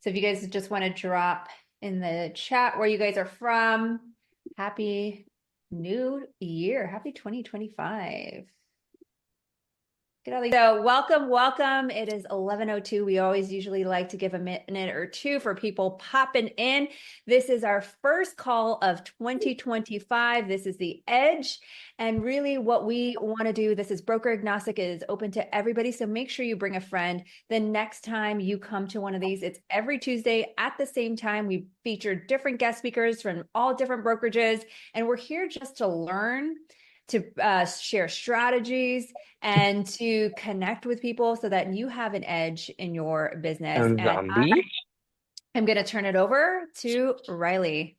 So if you guys just want to drop in the chat where you guys are from, happy new year. Happy 2025. So welcome. It is 11:02. We always usually like to give a minute or two for people popping in. This is our first call of 2025. This is the Edge. And really what we want to do, this is broker agnostic, it is open to everybody. So make sure you bring a friend. The next time you come to one of these, it's every Tuesday at the same time. We feature different guest speakers from all different brokerages. And we're here just to learn, to share strategies, and to connect with people so that you have an edge in your business. And I'm going to turn it over to Riley.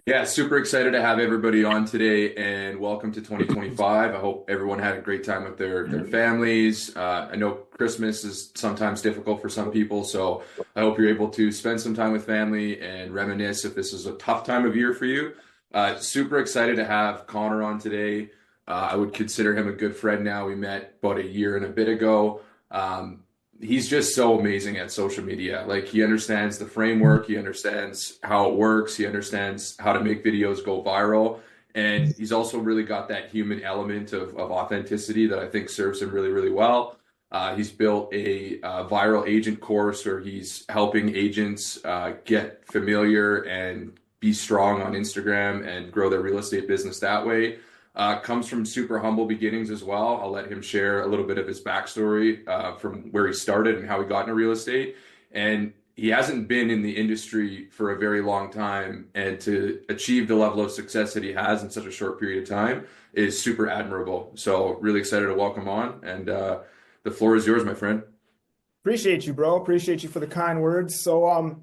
Yeah, super excited to have everybody on today and welcome to 2025. I hope everyone had a great time with their families. I know Christmas is sometimes difficult for some people, so I hope you're able to spend some time with family and reminisce if this is a tough time of year for you. Super excited to have Connor on today. I would consider him a good friend now. We met about a year and a bit ago. He's just so amazing at social media. Like, he understands the framework, he understands how it works, he understands how to make videos go viral. And he's also really got that human element of authenticity that I think serves him really, really well. He's built a viral agent course where he's helping agents get familiar and be strong on Instagram and grow their real estate business that way. Comes from super humble beginnings as well. I'll let him share a little bit of his backstory from where he started and how he got into real estate. And he hasn't been in the industry for a very long time, and to achieve the level of success that he has in such a short period of time is super admirable. So really excited to welcome on, and the floor is yours, my friend. Appreciate you, bro. Appreciate you for the kind words. So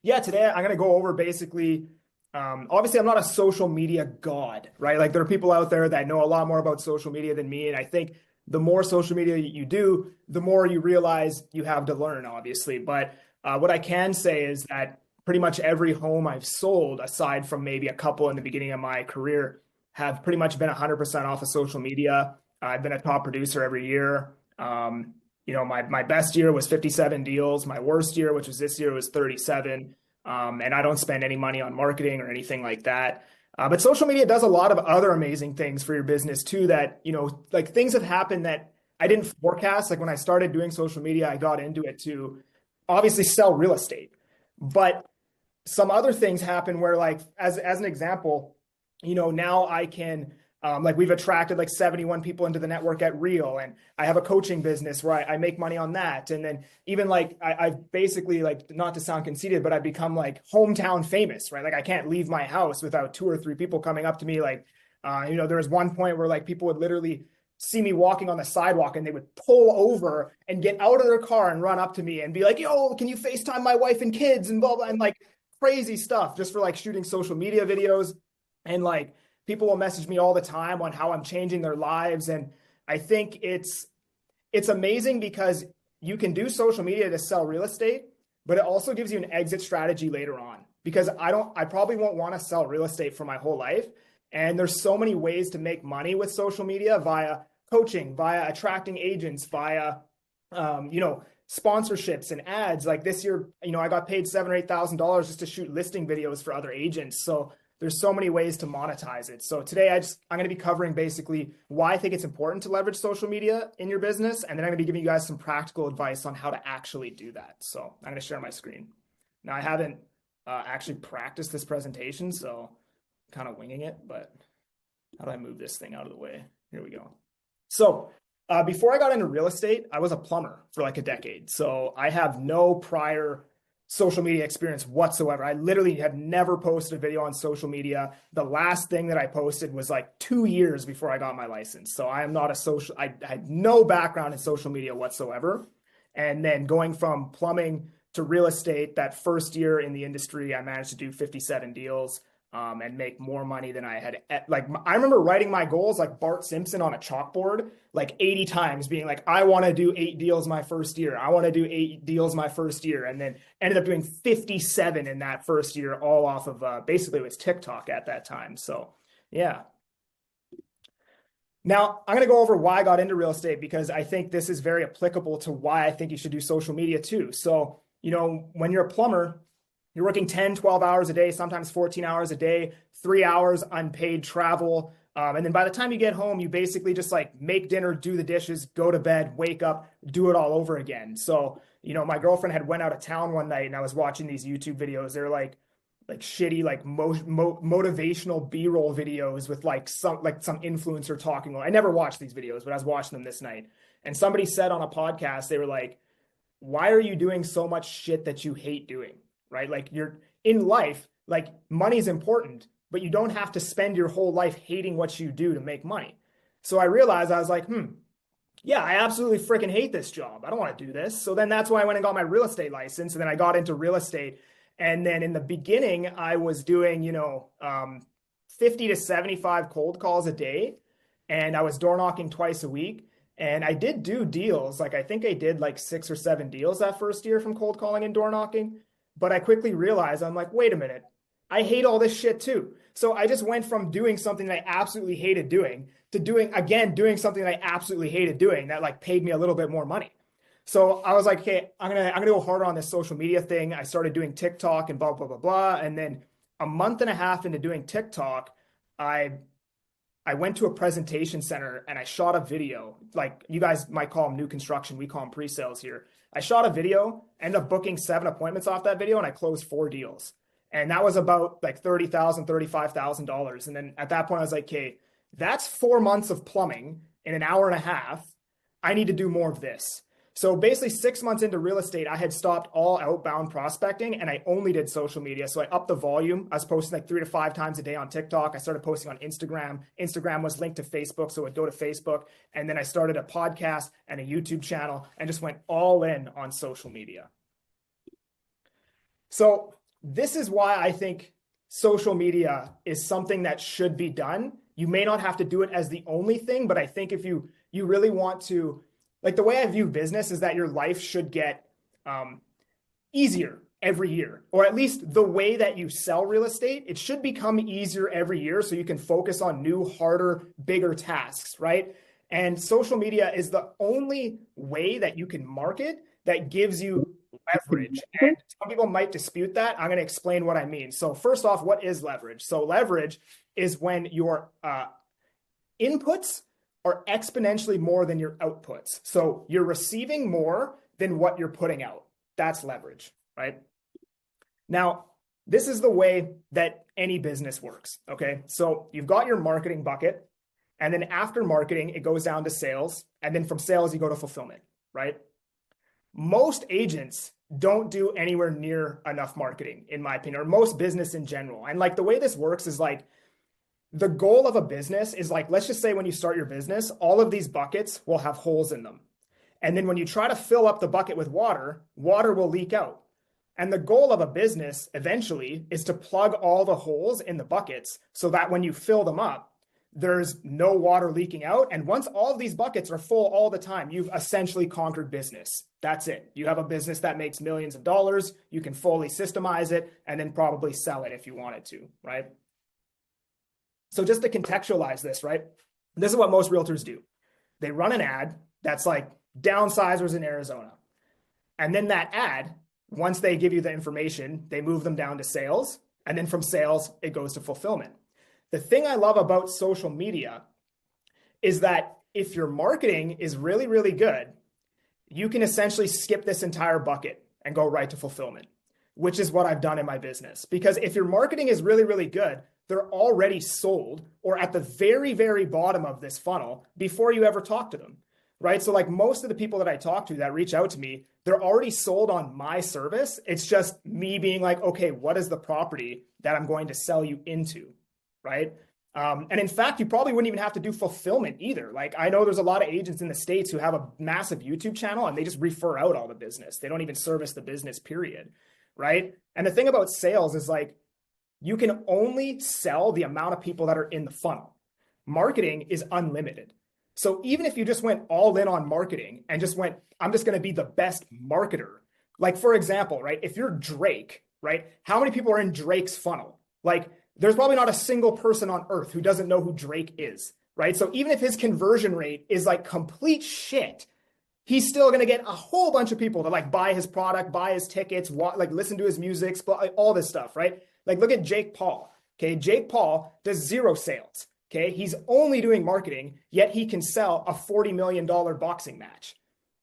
yeah, today I'm going to go over basically, obviously I'm not a social media god, right? Like, there are people out there that know a lot more about social media than me. And I think the more social media you do, the more you realize you have to learn, obviously. But what I can say is that pretty much every home I've sold, aside from maybe a couple in the beginning of my career, have pretty much been 100% off of social media. I've been a top producer every year. My best year was 57 deals. My worst year, which was this year, was 37. And I don't spend any money on marketing or anything like that. But social media does a lot of other amazing things for your business too, that, like, things have happened that I didn't forecast. Like, when I started doing social media, I got into it to obviously sell real estate. But some other things happen where, like, as an example, now I can, like, we've attracted like 71 people into the network at Real, and I have a coaching business where I make money on that. And then even like I've basically, like, not to sound conceited, but I've become like hometown famous, right? Like, I can't leave my house without 2 or 3 people coming up to me. Like, there was one point where, like, people would literally see me walking on the sidewalk and they would pull over and get out of their car and run up to me and be like, "Yo, can you FaceTime my wife and kids?" and blah, blah, and like crazy stuff just for like shooting social media videos. And like, people will message me all the time on how I'm changing their lives. And I think it's amazing because you can do social media to sell real estate, but it also gives you an exit strategy later on, because I probably won't want to sell real estate for my whole life. And there's so many ways to make money with social media, via coaching, via attracting agents, via, sponsorships and ads. Like, this year, I got paid $7,000 or $8,000 just to shoot listing videos for other agents. So there's so many ways to monetize it. So today I'm going to be covering basically why I think it's important to leverage social media in your business. And then I'm going to be giving you guys some practical advice on how to actually do that. So I'm going to share my screen. Now, I haven't actually practiced this presentation, so I'm kind of winging it, but how do I move this thing out of the way? Here we go. So before I got into real estate, I was a plumber for like a decade. So I have no prior social media experience whatsoever. I literally had never posted a video on social media. The last thing that I posted was like 2 years before I got my license. So I am not I had no background in social media whatsoever. And then going from plumbing to real estate, that first year in the industry, I managed to do 57 deals and make more money than I had. Like, I remember writing my goals like Bart Simpson on a chalkboard, like 80 times, being like, I want to do 8 deals my first year. I want to do 8 deals my first year. And then ended up doing 57 in that first year, all off of basically it was TikTok at that time. So yeah. Now, I'm going to go over why I got into real estate, because I think this is very applicable to why I think you should do social media too. So when you're a plumber, you're working 10, 12 hours a day, sometimes 14 hours a day, 3 hours unpaid travel. And then by the time you get home, you basically just like make dinner, do the dishes, go to bed, wake up, do it all over again. So, my girlfriend had went out of town one night and I was watching these YouTube videos. They're like shitty, like motivational B-roll videos with some influencer talking. I never watched these videos, but I was watching them this night. And somebody said on a podcast, they were like, why are you doing so much shit that you hate doing? Right? Like, you're in life, like, money's important, but you don't have to spend your whole life hating what you do to make money. So I realized, I was like, yeah, I absolutely freaking hate this job. I don't want to do this. So then that's why I went and got my real estate license. And then I got into real estate. And then in the beginning, I was doing, 50 to 75 cold calls a day. And I was door knocking twice a week. And I did do deals. Like, I think I did like 6 or 7 deals that first year from cold calling and door knocking. But I quickly realized, I'm like, wait a minute, I hate all this shit too. So I just went from doing something that I absolutely hated doing to doing something that I absolutely hated doing that like paid me a little bit more money. So I was like, okay, I'm gonna go harder on this social media thing. I started doing TikTok and blah, blah, blah, blah. And then a month and a half into doing TikTok, I went to a presentation center and I shot a video. Like, you guys might call them new construction. We call them pre-sales here. I shot a video, ended up booking 7 appointments off that video, and I closed 4 deals. And that was about like $30,000, $35,000. And then at that point, I was like, okay, that's 4 months of plumbing in an hour and a half. I need to do more of this. So basically 6 months into real estate, I had stopped all outbound prospecting and I only did social media. So I upped the volume. I was posting like 3 to 5 times a day on TikTok. I started posting on Instagram. Instagram was linked to Facebook, so it would go to Facebook. And then I started a podcast and a YouTube channel and just went all in on social media. So this is why I think social media is something that should be done. You may not have to do it as the only thing, but I think if you really want to, like, the way I view business is that your life should get easier every year, or at least the way that you sell real estate, it should become easier every year so you can focus on new, harder, bigger tasks, right? And social media is the only way that you can market that gives you leverage. And some people might dispute that. I'm going to explain what I mean. So first off, what is leverage? So leverage is when your inputs are exponentially more than your outputs. So you're receiving more than what you're putting out. That's leverage, right? Now, this is the way that any business works, okay? So you've got your marketing bucket, and then after marketing, it goes down to sales, and then from sales, you go to fulfillment, right? Most agents don't do anywhere near enough marketing, in my opinion, or most business in general. And like, the way this works is like, the goal of a business is like, let's just say when you start your business, all of these buckets will have holes in them. And then when you try to fill up the bucket with water, water will leak out. And the goal of a business eventually is to plug all the holes in the buckets so that when you fill them up, there's no water leaking out. And once all of these buckets are full all the time, you've essentially conquered business. That's it. You have a business that makes millions of dollars. You can fully systemize it and then probably sell it if you wanted to, right? So just to contextualize this, right? This is what most realtors do. They run an ad that's like downsizers in Arizona. And then that ad, once they give you the information, they move them down to sales. And then from sales, it goes to fulfillment. The thing I love about social media is that if your marketing is really, really good, you can essentially skip this entire bucket and go right to fulfillment, which is what I've done in my business. Because if your marketing is really, really good, they're already sold or at the very, very bottom of this funnel before you ever talk to them, right? So like most of the people that I talk to that reach out to me, they're already sold on my service. It's just me being like, okay, what is the property that I'm going to sell you into, right? And in fact, you probably wouldn't even have to do fulfillment either. Like, I know there's a lot of agents in the States who have a massive YouTube channel and they just refer out all the business. They don't even service the business, period, right? And the thing about sales is like, you can only sell the amount of people that are in the funnel. Marketing is unlimited. So even if you just went all in on marketing and just went, I'm just going to be the best marketer. Like, for example, right? If you're Drake, right? How many people are in Drake's funnel? Like, there's probably not a single person on earth who doesn't know who Drake is, right? So even if his conversion rate is like complete shit, he's still going to get a whole bunch of people to like buy his product, buy his tickets, like listen to his music, all this stuff, right? Like look at Jake Paul. Okay, Jake Paul does zero sales. Okay, he's only doing marketing, yet he can sell a $40 million boxing match,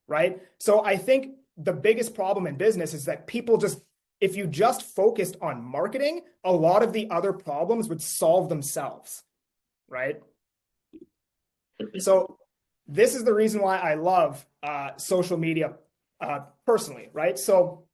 right? So I think the biggest problem in business is that people just, if you just focused on marketing, a lot of the other problems would solve themselves, right? So this is the reason why I love social media personally, right? So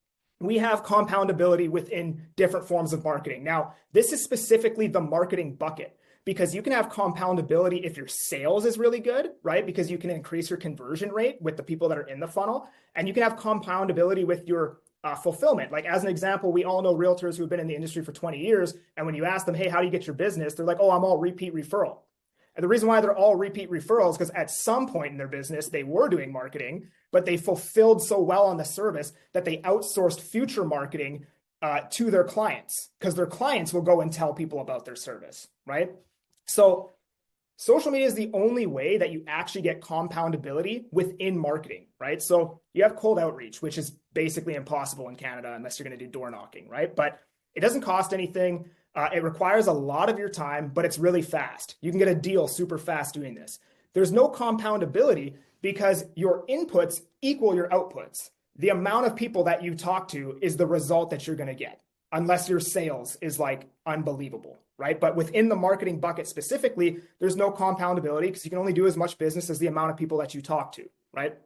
we have compoundability within different forms of marketing. Now, this is specifically the marketing bucket, because you can have compoundability if your sales is really good, right? Because you can increase your conversion rate with the people that are in the funnel. And you can have compoundability with your fulfillment. Like as an example, we all know realtors who have been in the industry for 20 years. And when you ask them, hey, how do you get your business? They're like, oh, I'm all repeat referral. And the reason why they're all repeat referrals, because at some point in their business, they were doing marketing, but they fulfilled so well on the service that they outsourced future marketing to their clients, because their clients will go and tell people about their service, right? So social media is the only way that you actually get compoundability within marketing, right? So you have cold outreach, which is basically impossible in Canada unless you're going to do door knocking, right? But it doesn't cost anything. It requires a lot of your time, but it's really fast. You can get a deal super fast doing this. There's no compoundability because your inputs equal your outputs. The amount of people that you talk to is the result that you're going to get, unless your sales is like unbelievable, right? But within the marketing bucket specifically, there's no compoundability because you can only do as much business as the amount of people that you talk to, right?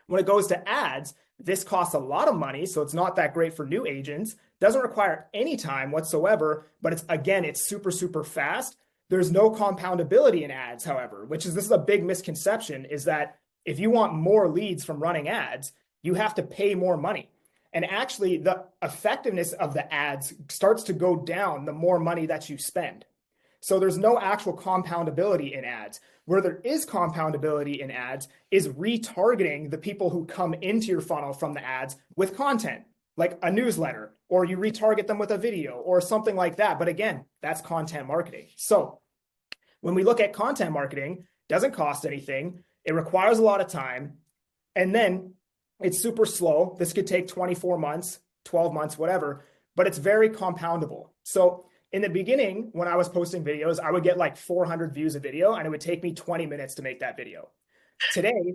When it goes to ads, this costs a lot of money, so it's not that great for new agents. Doesn't require any time whatsoever, but it's super, super fast. There's no compoundability in ads, however, this is a big misconception, is that if you want more leads from running ads, you have to pay more money. And actually, the effectiveness of the ads starts to go down the more money that you spend. So there's no actual compoundability in ads. Where there is compoundability in ads is retargeting the people who come into your funnel from the ads with content, like a newsletter, or you retarget them with a video or something like that. But again, that's content marketing. So when we look at content marketing, it doesn't cost anything. It requires a lot of time. And then it's super slow. This could take 24 months, 12 months, whatever, but it's very compoundable. So in the beginning, when I was posting videos, I would get like 400 views a video and it would take me 20 minutes to make that video. Today,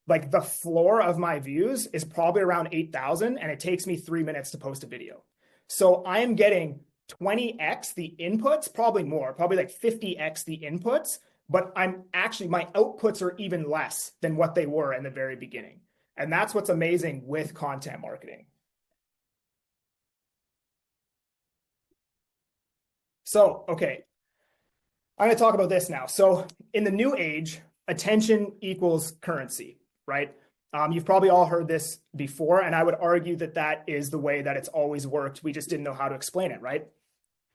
like the floor of my views is probably around 8,000 and it takes me 3 minutes to post a video. So I am getting 20x the inputs, probably more, probably like 50x the inputs, but my outputs are even less than what they were in the very beginning. And that's what's amazing with content marketing. So, okay, I'm going to talk about this now. So in the new age, attention equals currency, right? You've probably all heard this before, and I would argue that that is the way that it's always worked. We just didn't know how to explain it, right?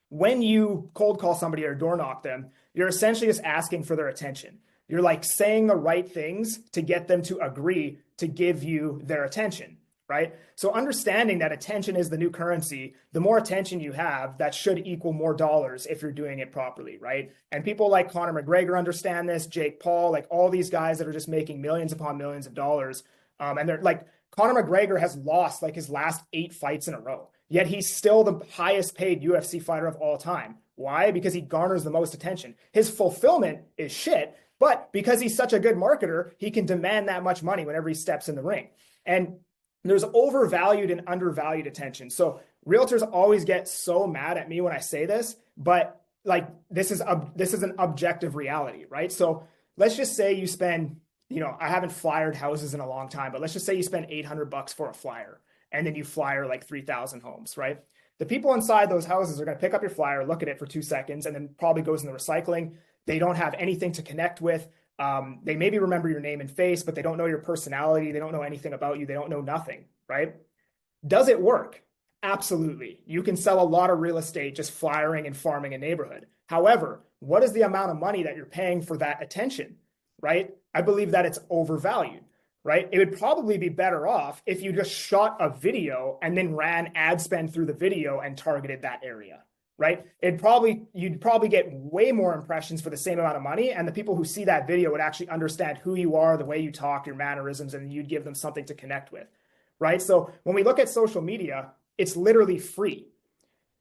When you cold call somebody or door knock them, you're essentially just asking for their attention. You're like saying the right things to get them to agree to give you their attention, right? So understanding that attention is the new currency, the more attention you have, that should equal more dollars if you're doing it properly, right? And people like Conor McGregor understand this, Jake Paul, like all these guys that are just making millions upon millions of dollars. And they're like, Conor McGregor has lost like his last 8 fights in a row, yet he's still the highest paid UFC fighter of all time. Why? Because he garners the most attention. His fulfillment is shit, but because he's such a good marketer, he can demand that much money whenever he steps in the ring. And there's overvalued and undervalued attention. So realtors always get so mad at me when I say this, but like this is an objective reality, right? So let's just say you spend, I haven't flyered houses in a long time, but let's just say you spend $800 for a flyer and then you flyer like 3,000 homes, right? The people inside those houses are going to pick up your flyer, look at it for 2 seconds, and then probably goes in the recycling. They don't have anything to connect with. They maybe remember your name and face, but they don't know your personality. They don't know anything about you. They don't know nothing, right? Does it work? Absolutely. You can sell a lot of real estate just flyering and farming a neighborhood. However, what is the amount of money that you're paying for that attention, right? I believe that it's overvalued, right? It would probably be better off if you just shot a video and then ran ad spend through the video and targeted that area, right? You'd probably get way more impressions for the same amount of money. And the people who see that video would actually understand who you are, the way you talk, your mannerisms, and you'd give them something to connect with, right? So when we look at social media, it's literally free.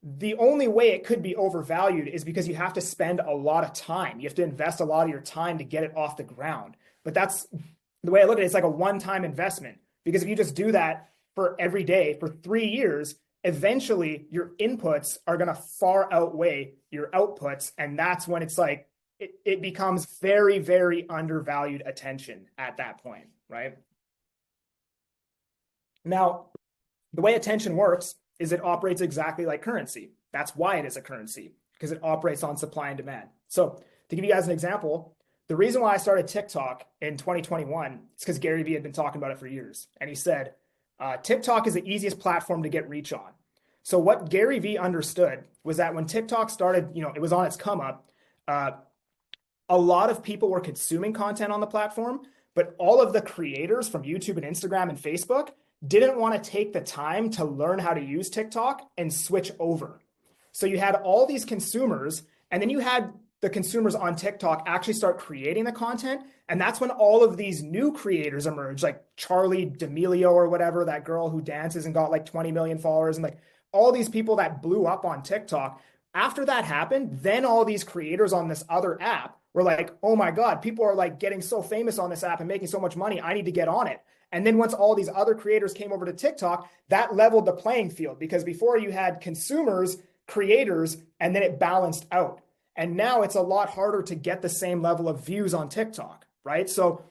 The only way it could be overvalued is because you have to spend a lot of time. You have to invest a lot of your time to get it off the ground. But that's the way I look at it. It's like a one-time investment, because if you just do that for every day for 3 years, eventually your inputs are going to far outweigh your outputs. And that's when it's like, it becomes very, very undervalued attention at that point, right? Now, the way attention works is it operates exactly like currency. That's why it is a currency, because it operates on supply and demand. So to give you guys an example, the reason why I started TikTok in 2021 is because Gary Vee had been talking about it for years. And he said, TikTok is the easiest platform to get reach on. So what Gary Vee understood was that when TikTok started, it was on its come up, a lot of people were consuming content on the platform, but all of the creators from YouTube and Instagram and Facebook didn't want to take the time to learn how to use TikTok and switch over. So you had all these consumers, and then you had the consumers on TikTok actually start creating the content. And that's when all of these new creators emerged, like Charlie D'Amelio or whatever, that girl who dances and got like 20 million followers, and like all these people that blew up on TikTok. After that happened, then all these creators on this other app were like, oh my God, people are like getting so famous on this app and making so much money. I need to get on it. And then once all these other creators came over to TikTok, that leveled the playing field, because before you had consumers, creators, and then it balanced out. And now it's a lot harder to get the same level of views on TikTok, right? So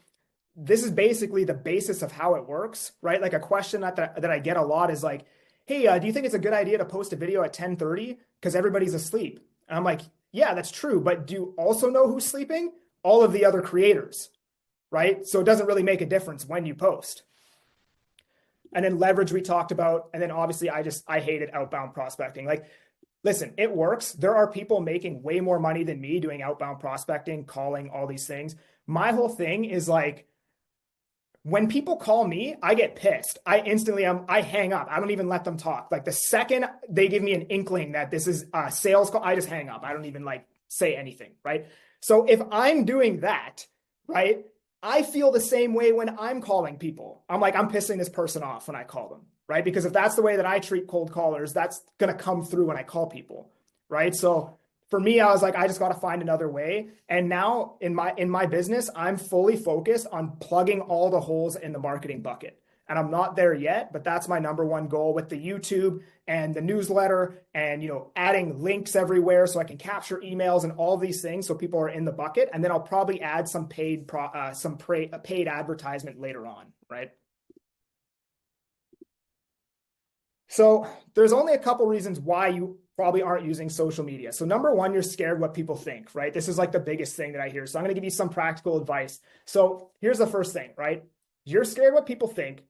this is basically the basis of how it works, right? Like a question that I get a lot is like, hey, do you think it's a good idea to post a video at 10:30 because everybody's asleep? And I'm like, yeah, that's true. But do you also know who's sleeping? All of the other creators, right? So it doesn't really make a difference when you post. And then leverage we talked about. And then obviously I hated outbound prospecting. Like, listen, it works. There are people making way more money than me doing outbound prospecting, calling, all these things. My whole thing is like, when people call me, I get pissed. I hang up. I don't even let them talk. Like the second they give me an inkling that this is a sales call, I just hang up. I don't even like say anything, right? So if I'm doing that, right, I feel the same way when I'm calling people. I'm like, I'm pissing this person off when I call them, right? Because if that's the way that I treat cold callers, that's going to come through when I call people, right? So for me, I was like, I just got to find another way. And now in my business, I'm fully focused on plugging all the holes in the marketing bucket. And I'm not there yet, but that's my number one goal with the YouTube and the newsletter and, adding links everywhere so I can capture emails and all these things so people are in the bucket. And then I'll probably add some paid advertisement later on, right? So there's only a couple reasons why you probably aren't using social media. So number one, you're scared what people think, right? This is like the biggest thing that I hear. So I'm going to give you some practical advice. So here's the first thing, right? You're scared what people think.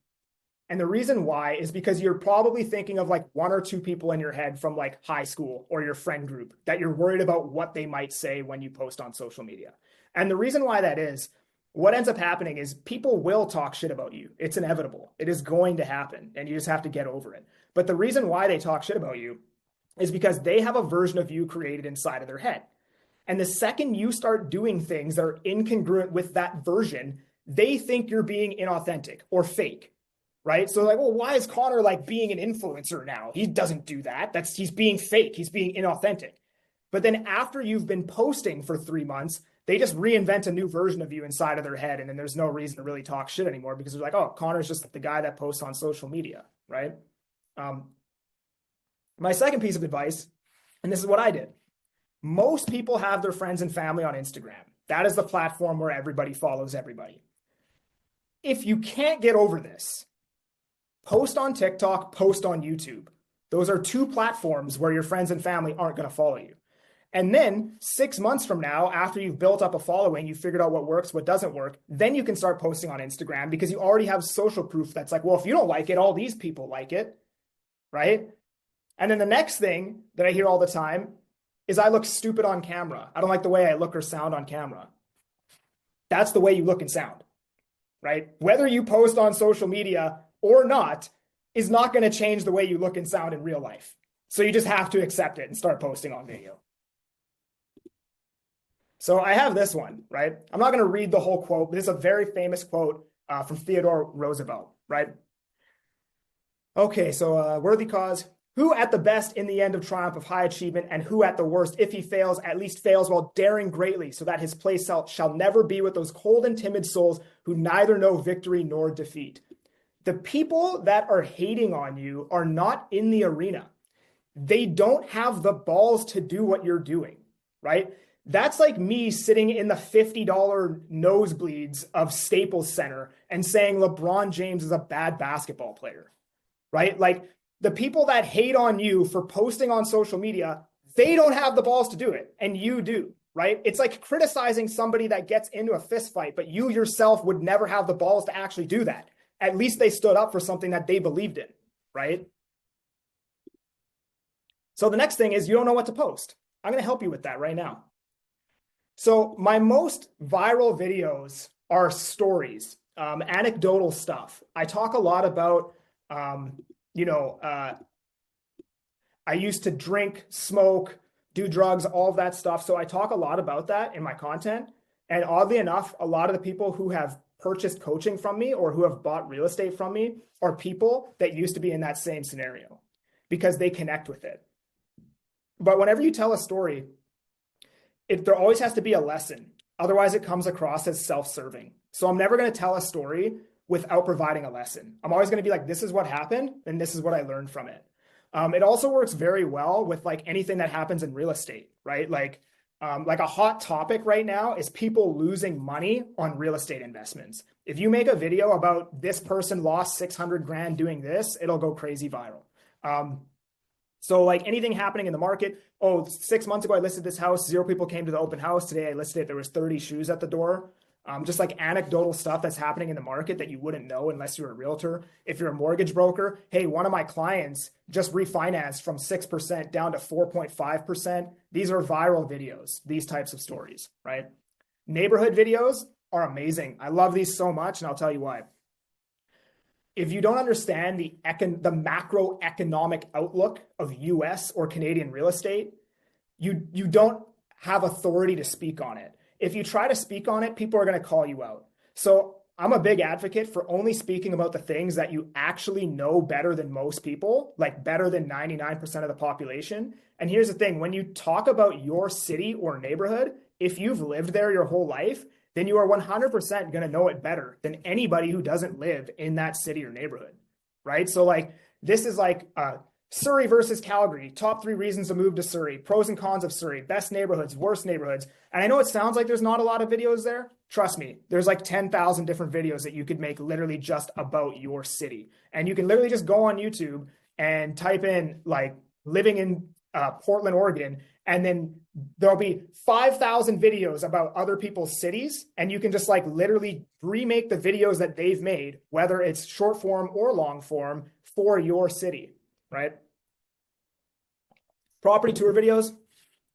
And the reason why is because you're probably thinking of like one or two people in your head from like high school or your friend group that you're worried about what they might say when you post on social media. And the reason why that is, what ends up happening is people will talk shit about you. It's inevitable. It is going to happen. And you just have to get over it. But the reason why they talk shit about you is because they have a version of you created inside of their head. And the second you start doing things that are incongruent with that version, they think you're being inauthentic or fake, right? So like, well, why is Connor like being an influencer now? He doesn't do that. He's being fake. He's being inauthentic. But then after you've been posting for 3 months, they just reinvent a new version of you inside of their head. And then there's no reason to really talk shit anymore because they're like, oh, Connor's just the guy that posts on social media, right? My second piece of advice, and this is what I did. Most people have their friends and family on Instagram. That is the platform where everybody follows everybody. If you can't get over this, post on TikTok, post on YouTube. Those are two platforms where your friends and family aren't going to follow you. And then 6 months from now, after you've built up a following, you figured out what works, what doesn't work, then you can start posting on Instagram because you already have social proof that's like, well, if you don't like it, all these people like it, right? And then the next thing that I hear all the time is I look stupid on camera. I don't like the way I look or sound on camera. That's the way you look and sound, right? Whether you post on social media or not is not going to change the way you look and sound in real life. So you just have to accept it and start posting on video. So I have this one, right? I'm not going to read the whole quote, but it's a very famous quote from Theodore Roosevelt, right? Okay, so worthy cause. Who at the best in the end of triumph of high achievement, and who at the worst, if he fails, at least fails while daring greatly, so that his place shall never be with those cold and timid souls who neither know victory nor defeat. The people that are hating on you are not in the arena. They don't have the balls to do what you're doing, right? That's like me sitting in the $50 nosebleeds of Staples Center and saying LeBron James is a bad basketball player, right? Like the people that hate on you for posting on social media, they don't have the balls to do it, and you do, right? It's like criticizing somebody that gets into a fist fight, but you yourself would never have the balls to actually do that. At least they stood up for something that they believed in, right? So the next thing is you don't know what to post. I'm going to help you with that right now. So my most viral videos are stories, anecdotal stuff. I talk a lot about, I used to drink, smoke, do drugs, all of that stuff. So I talk a lot about that in my content. And oddly enough, a lot of the people who have purchased coaching from me or who have bought real estate from me are people that used to be in that same scenario because they connect with it. But whenever you tell a story, there always has to be a lesson. Otherwise, it comes across as self-serving. So I'm never going to tell a story without providing a lesson. I'm always going to be like, this is what happened, and this is what I learned from it. It also works very well with like anything that happens in real estate, right? Like a hot topic right now is people losing money on real estate investments. If you make a video about this person lost 600 grand doing this, it'll go crazy viral. So like anything happening in the market, 6 months ago, I listed this house, 0 people came to the open house. Today I listed it, there was 30 shoes at the door. Just like anecdotal stuff that's happening in the market that you wouldn't know unless you're a realtor. If you're a mortgage broker, hey, one of my clients just refinanced from 6% down to 4.5%. These are viral videos, these types of stories, right? Neighborhood videos are amazing. I love these so much, and I'll tell you why. If you don't understand the macroeconomic outlook of US or Canadian real estate, you don't have authority to speak on it. If you try to speak on it, people are going to call you out. So I'm a big advocate for only speaking about the things that you actually know better than most people, like better than 99% of the population. And here's the thing, when you talk about your city or neighborhood, if you've lived there your whole life, then you are 100% going to know it better than anybody who doesn't live in that city or neighborhood, right? So like, this is like Surrey versus Calgary, top 3 reasons to move to Surrey, pros and cons of Surrey, best neighborhoods, worst neighborhoods. And I know it sounds like there's not a lot of videos there. Trust me, there's like 10,000 different videos that you could make literally just about your city. And you can literally just go on YouTube and type in like living in Portland, Oregon, and then there'll be 5,000 videos about other people's cities. And you can just like literally remake the videos that they've made, whether it's short form or long form, for your city, right? Property tour videos,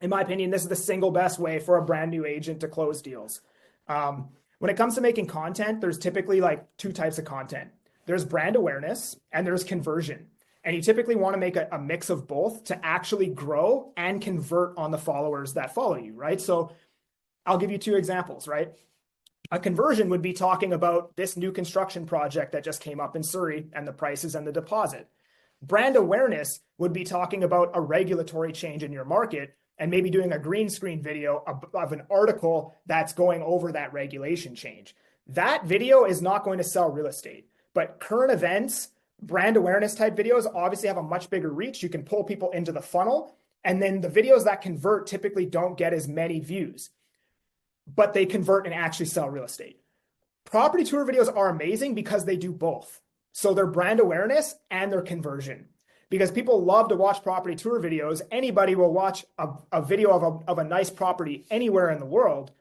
in my opinion, this is the single best way for a brand new agent to close deals. When it comes to making content, there's typically like 2 types of content. There's brand awareness and there's conversion. And you typically want to make a mix of both to actually grow and convert on the followers that follow you, right? So I'll give you 2 examples, right? A conversion would be talking about this new construction project that just came up in Surrey and the prices and the deposit. Brand awareness would be talking about a regulatory change in your market and maybe doing a green screen video of an article that's going over that regulation change. That video is not going to sell real estate, but current events, brand awareness type videos obviously have a much bigger reach. You can pull people into the funnel, and then the videos that convert typically don't get as many views, but they convert and actually sell real estate. Property tour videos are amazing because they do both. So they're brand awareness and their conversion, because people love to watch property tour videos. Anybody will watch a video of a nice property anywhere in the world,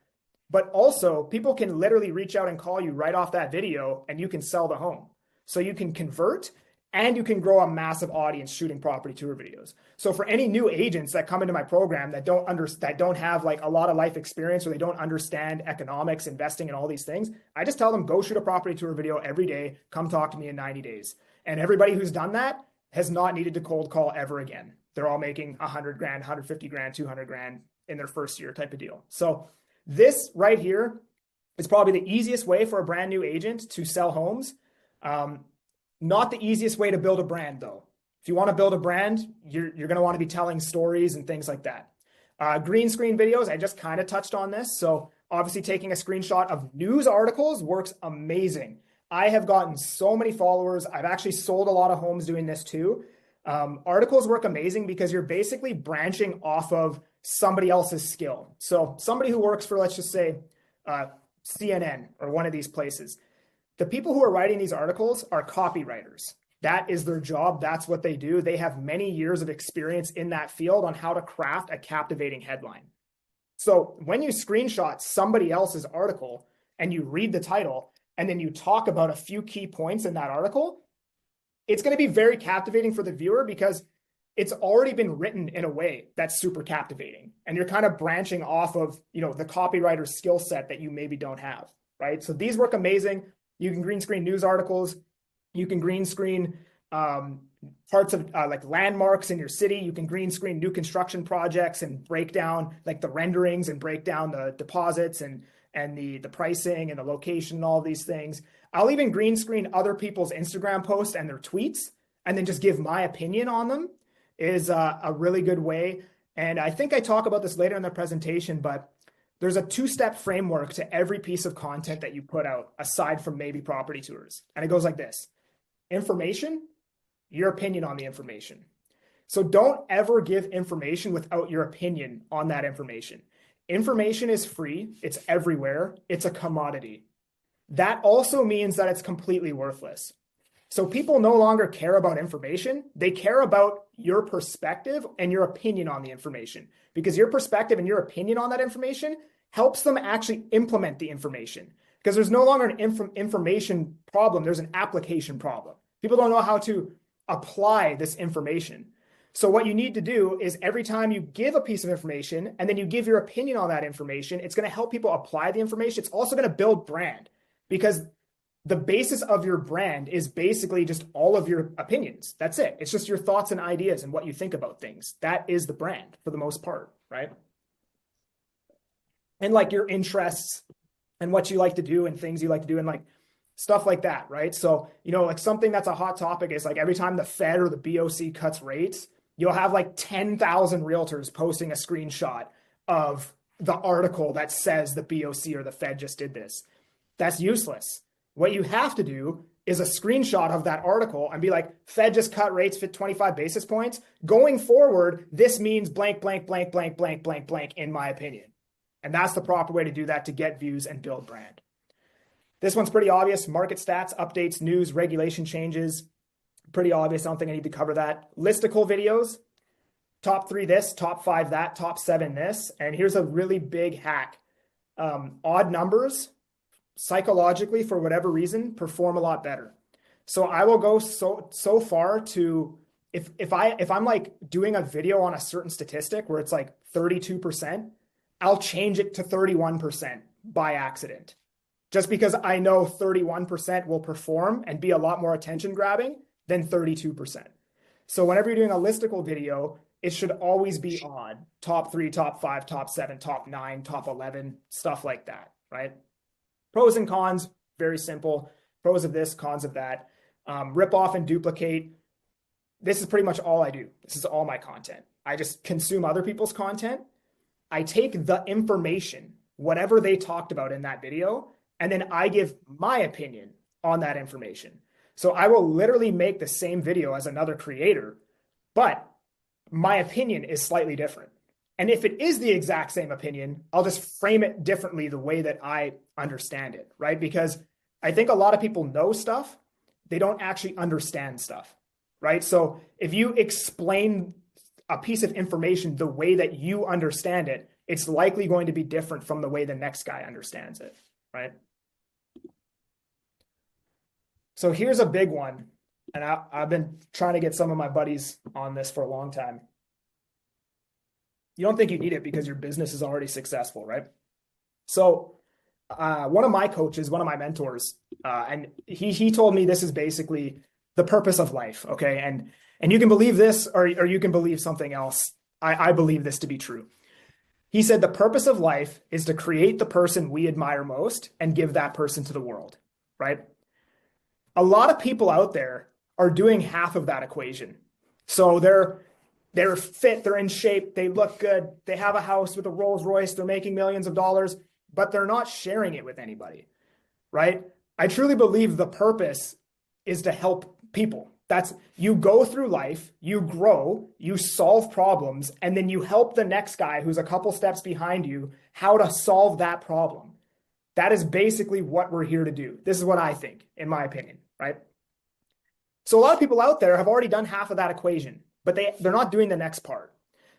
but also people can literally reach out and call you right off that video and you can sell the home. So you can convert and you can grow a massive audience shooting property tour videos. So for any new agents that come into my program that don't have like a lot of life experience, or they don't understand economics, investing, and all these things, I just tell them, go shoot a property tour video every day. Come talk to me in 90 days. And everybody who's done that has not needed to cold call ever again. they're all making 100 grand, 150 grand, 200 grand in their first year type of deal. So this right here is probably the easiest way for a brand new agent to sell homes. Not the easiest way to build a brand though. If you want to build a brand, you're going to want to be telling stories and things like that. Green screen videos, I just kind of touched on this. So obviously taking a screenshot of news articles works amazing. I have gotten so many followers. I've actually sold a lot of homes doing this too. Articles work amazing because you're basically branching off of somebody else's skill. So somebody who works for, let's just say, CNN or one of these places. The people who are writing these articles are copywriters. That is their job. That's what they do. They have many years of experience in that field on how to craft a captivating headline. So when you screenshot somebody else's article and you read the title and then you talk about a few key points in that article, it's going to be very captivating for the viewer because it's already been written in a way that's super captivating. And you're kind of branching off of, the copywriter's skill set that you maybe don't have, right? So these work amazing. You can green screen news articles. You can green screen parts of like landmarks in your city. You can green screen new construction projects and break down like the renderings and break down the deposits and the pricing and the location and all these things. I'll even green screen other people's Instagram posts and their tweets and then just give my opinion on them is a really good way. And I think I talk about this later in the presentation, but there's a 2-step framework to every piece of content that you put out aside from maybe property tours. And it goes like this. Information, your opinion on the information. So don't ever give information without your opinion on that information. Information is free. It's everywhere. It's a commodity. That also means that it's completely worthless. So people no longer care about information. They care about your perspective and your opinion on the information, because your perspective and your opinion on that information helps them actually implement the information, because there's no longer an information problem. There's an application problem. People don't know how to apply this information. So what you need to do is every time you give a piece of information and then you give your opinion on that information, it's going to help people apply the information. It's also going to build brand, because the basis of your brand is basically just all of your opinions. That's it. It's just your thoughts and ideas and what you think about things. That is the brand for the most part, right? And like your interests and what you like to do and things you like to do and like stuff like that, right? So, like something that's a hot topic is like every time the Fed or the BOC cuts rates, you'll have like 10,000 realtors posting a screenshot of the article that says the BOC or the Fed just did this. That's useless. What you have to do is a screenshot of that article and be like, Fed just cut rates 25 basis points. Going forward, this means blank, blank, blank, blank, blank, blank, blank, in my opinion. And that's the proper way to do that to get views and build brand. This one's pretty obvious. Market stats, updates, news, regulation changes. Pretty obvious. I don't think I need to cover that. Listicle videos. Top 3 this, top 5 that, top 7 this. And here's a really big hack. Odd numbers, psychologically, for whatever reason, perform a lot better. So I will go so far to, if I'm like doing a video on a certain statistic where it's like 32%, I'll change it to 31% by accident. Just because I know 31% will perform and be a lot more attention grabbing than 32%. So whenever you're doing a listicle video, it should always be odd. Top 3, top 5, top 7, top 9, top 11, stuff like that, right? Pros and cons, very simple. Pros of this, cons of that. Rip off and duplicate. This is pretty much all I do. This is all my content. I just consume other people's content. I take the information, whatever they talked about in that video, and then I give my opinion on that information. So I will literally make the same video as another creator, but my opinion is slightly different. And if it is the exact same opinion, I'll just frame it differently the way that I understand it, right? Because I think a lot of people know stuff, they don't actually understand stuff, right? So if you explain a piece of information the way that you understand it, it's likely going to be different from the way the next guy understands it, right? So here's a big one, and I've been trying to get some of my buddies on this for a long time. You don't think you need it because your business is already successful, right? So one of my coaches, one of my mentors, and he told me this is basically the purpose of life, okay? And And you can believe this or you can believe something else. I believe this to be true. He said the purpose of life is to create the person we admire most and give that person to the world, right? A lot of people out there are doing half of that equation. So they're fit, they're in shape, they look good, they have a house with a Rolls Royce, they're making millions of dollars, but they're not sharing it with anybody, right? I truly believe the purpose is to help people. That's, you go through life, you grow, you solve problems, and then you help the next guy who's a couple steps behind you how to solve that problem. That is basically what we're here to do. This is what I think, in my opinion, right? So a lot of people out there have already done half of that equation, but they're not doing the next part.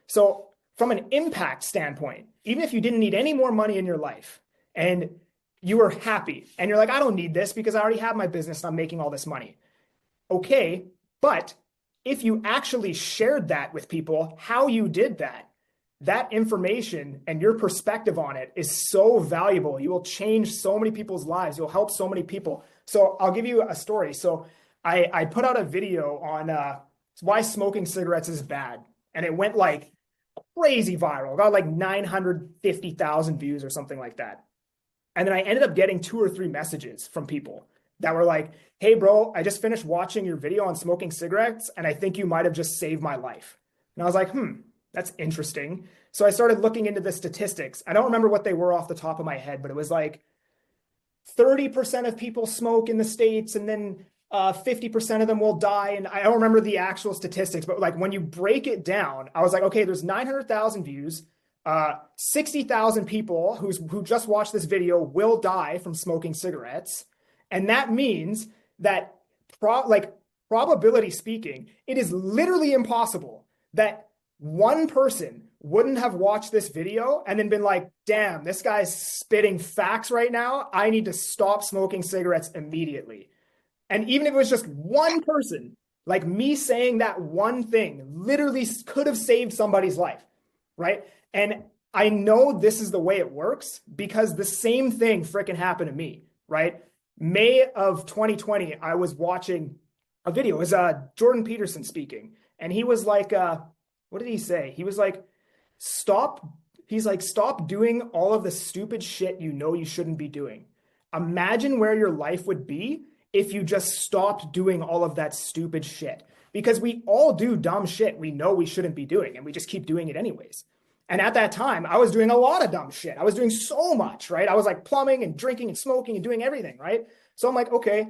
So from an impact standpoint, even if you didn't need any more money in your life and you were happy and you're like, I don't need this because I already have my business and I'm making all this money. Okay, but if you actually shared that with people, how you did that, that information and your perspective on it is so valuable. You will change so many people's lives. You'll help so many people. So I'll give you a story. So I put out a video on why smoking cigarettes is bad. And it went like crazy viral. Got like 950,000 views or something like that. And then I ended up getting 2 or 3 messages from people that were like, hey, bro, I just finished watching your video on smoking cigarettes, and I think you might have just saved my life. And I was like, that's interesting. So I started looking into the statistics. I don't remember what they were off the top of my head, but it was like 30% of people smoke in the States, and then 50% of them will die. And I don't remember the actual statistics, but like when you break it down, I was like, okay, there's 900,000 views. 60,000 people who just watched this video will die from smoking cigarettes. And that means that probability speaking, it is literally impossible that one person wouldn't have watched this video and then been like, damn, this guy's spitting facts right now. I need to stop smoking cigarettes immediately. And even if it was just one person, like me saying that one thing literally could have saved somebody's life, right? And I know this is the way it works because the same thing freaking happened to me, right? May of 2020, I was watching a video. It was Jordan Peterson speaking. And he was like, what did he say? He was like, stop doing all of the stupid shit you know you shouldn't be doing. Imagine where your life would be if you just stopped doing all of that stupid shit. Because we all do dumb shit we know we shouldn't be doing, and we just keep doing it anyways. And at that time, I was doing a lot of dumb shit. I was doing so much, right? I was like plumbing and drinking and smoking and doing everything, right? So I'm like, okay,